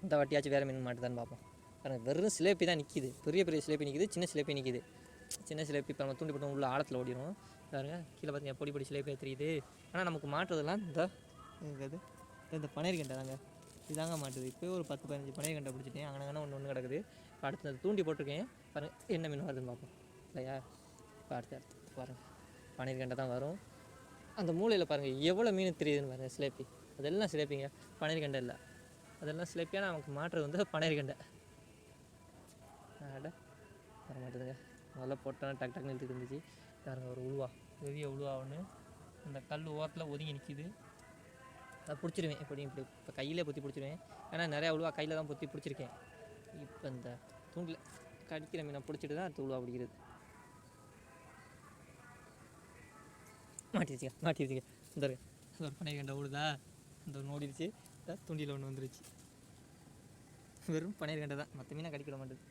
இந்த வாட்டியாச்சும் வேறு மீன் மாட்டுதான்னு பார்ப்போம். பாருங்கள் வெறும் சிலேப்பி தான் நிற்கிது, பெரிய பெரிய சிலேப்பி நிற்கிது, சின்ன சிலேப்பி நிற்கிது. சின்ன சிலேப்பி இப்போ நம்ம தூண்டி போட்டு உள்ள ஆழத்தில் ஓடிடும். பாருங்கள் கீழே பார்த்தீங்கன்னா பொடி பொடி சிலேப்பியாக தெரியுது. ஆனால் நமக்கு மாட்டுறதெல்லாம் இந்த பனையர் கண்டை தாங்க, இதாங்க மாட்டுது. இப்போ ஒரு 10-15 பனையர் கண்டை பிடிச்சிட்டேன். அங்கே ஒன்று கிடக்குது. இப்போ அடுத்து அது தூண்டி போட்டிருக்கேன். பாருங்கள் என்ன மீன் வருதுன்னு பார்ப்போம் இல்லையா. இப்போ அடுத்து பாருங்கள் பனையர் கண்டை தான் வரும். அந்த மூலையில் பாருங்கள் எவ்வளோ மீன் தெரியுதுன்னு பாருங்கள். சிலேப்பி அதெல்லாம் சிலேப்பிங்க, பனையர் கண்டை இல்லை. அதெல்லாம் சிலேப்பியாக நமக்கு மாட்டுறது பனையர் கண்டை. வர மாட்டேதுங்க. முதல்ல போட்டோன்னா டக்கு டக்குன்னு நிறுத்திட்டு இருந்துச்சு. பாருங்கள் ஒரு உழுவா, பெரிய உழுவா ஒன்று இந்த கல் ஓரத்தில் ஒதுங்கி நிற்கிது. அதை பிடிச்சிருவேன் எப்படியும் இப்போ கையிலே பொத்தி பிடிச்சிருவேன். ஏன்னா நிறையா உழுவா கையில் தான் பொத்தி பிடிச்சிருக்கேன். இப்போ இந்த தூண்டில் கடிக்கிற மீனை பிடிச்சிட்டு தான் அடுத்த உழுவா பிடிக்கிறது. மாட்டிடுச்சுங்க இந்த ஒரு பனையர் கண்டை ஓடுதா, இந்த ஒன்று ஓடிடுச்சு. தூண்டியில் ஒன்று வந்துருச்சு. வெறும் பனையர் கண்டை தான், மற்ற மீனை கடிக்கிட மாட்டேது.